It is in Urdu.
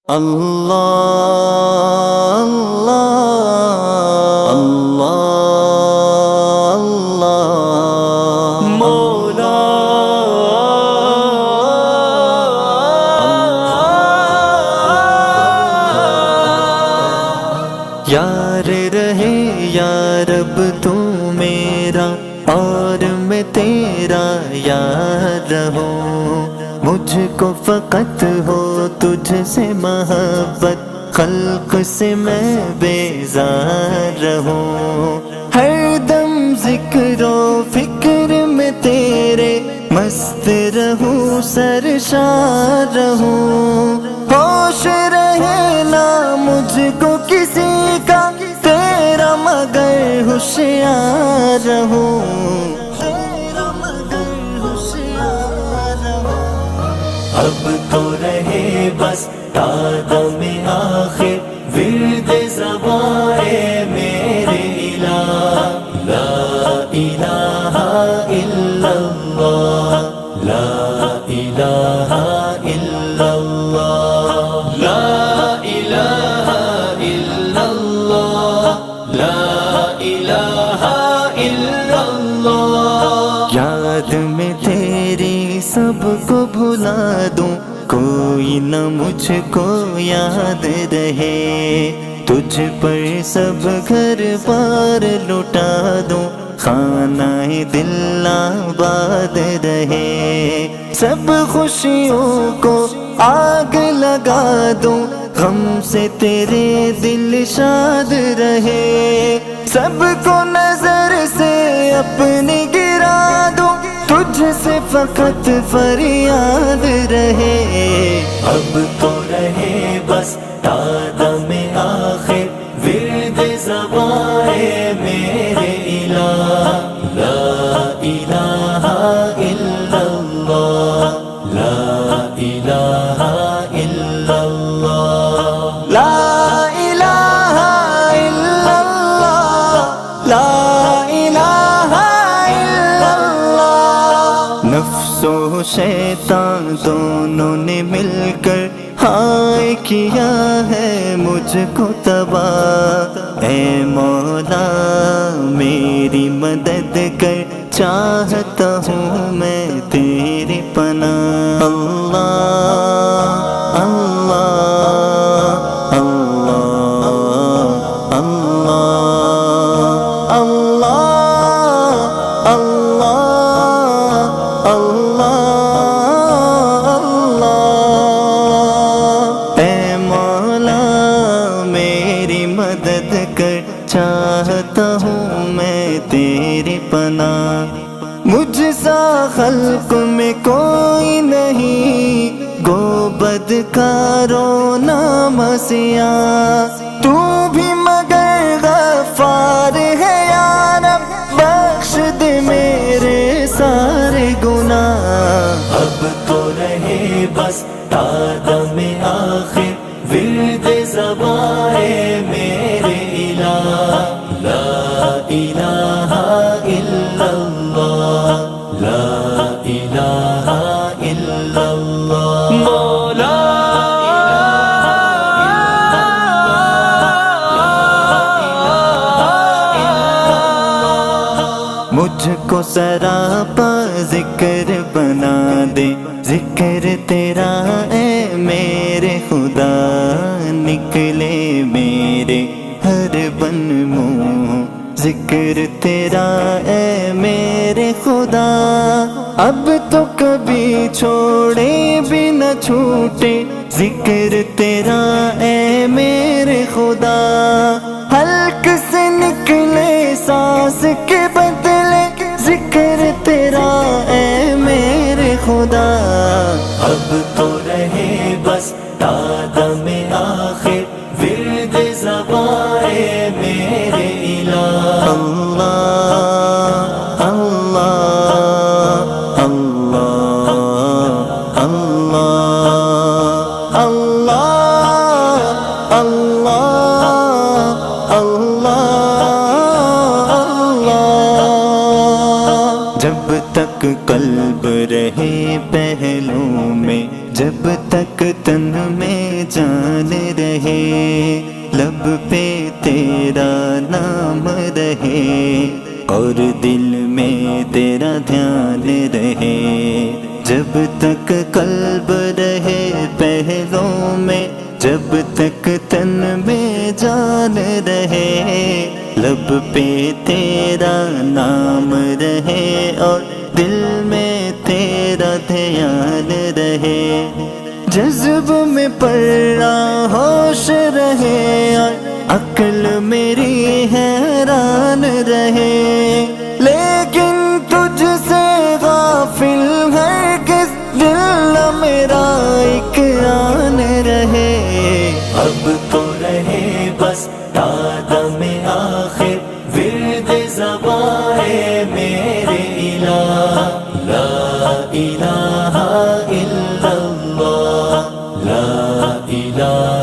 اللہ اللہ اللہ اللہ مولا یار رہے یا رب تو میرا اور میں تیرا یار رہوں، مجھ کو فقط ہو تجھ سے محبت، خلق سے میں بیزار رہوں، ہر دم ذکر و فکر میں تیرے مست رہوں، سرشار رہوں، ہوش رہے نا مجھ کو کسی کا تیرا مگر ہوشیار رہوں، اب تو رہے بس تادم آخر ورد زبان میرے الہ، لا الہ الا اللہ، لا الہ الا اللہ، لا الہ الا اللہ، لا الہ الا اللہ، یاد میں تیری سب کو بھلا دوں، کوئی نہ مجھ کو یاد رہے، تجھ پر سب گھر بار لٹا دوں، خانہ دل آباد رہے، سب خوشیوں کو آگ لگا دوں، غم سے تیرے دل شاد رہے، سب کو نظر سے اپنی گرا دوں، تجھ سے فقط فریاد رہے، اب تو رہے بس تادم آخر ورد زبان میرے الہ، لا الہ الا اللہ، لا الہ الا اللہ، لا الہ الا اللہ، لا الہ الا اللہ، نفس و شیطان دونوں نے مل کر ہائے کیا ہے مجھ کو تباہ، اے مولا میری مدد کر، چاہتا ہوں میں تیری پناہ، اللہ اللہ اللہ اللہ اللہ اللہ اللہ، اے مولا میری مدد کر، چاہتا ہوں میں تیری پناہ، مجھ سا خلق میں کوئی نہیں، گو بدکاروں نامسیاں، تو بھی مگر غفار ہے یا رب، بخش دے میرے سارے گناہ، اب تو رہے بس تادم آخر ورد زبان میرے الہ، لا الہ الا اللہ، لا الہ الا اللہ، مولا مجھ کو سراپا ذکر بنا دے، ذکر تیرا اے میرے خدا، نکلے میرے ہر بن منہ، ذکر تیرا اے میرے خدا، اب تو کبھی چھوڑے بھی نہ چھوٹے، ذکر تیرا اے میرے خدا، حلق سے نکلے سانس کے بدلے، ذکر تیرا اے میرے خدا، اب تو رہے بس تادم آخر ورد زبان میرے الہ، اللہ اللہ اللہ اللہ اللہ اللہ اللہ، جب تک قلب رہے پہلو میں، جب تک تن میں جان رہے، لب پہ تیرا نام رہے اور دل میں تیرا دھیان رہے، جب تک قلب رہے پہلوں میں، جب تک تن میں جان رہے، لب پہ تیرا نام رہے اور دل میں تیرا دھیان رہے، جذب میں پڑا ہوش رہے اور عقل میری حیران رہے، لیکن تجھ سے غافل ہے کس دل نہ میرا ایک آن رہے، اب تو رہے بس تادم آخر ورد زبان ہے میرے الہ، لا الہ الا اللہ، لا الہ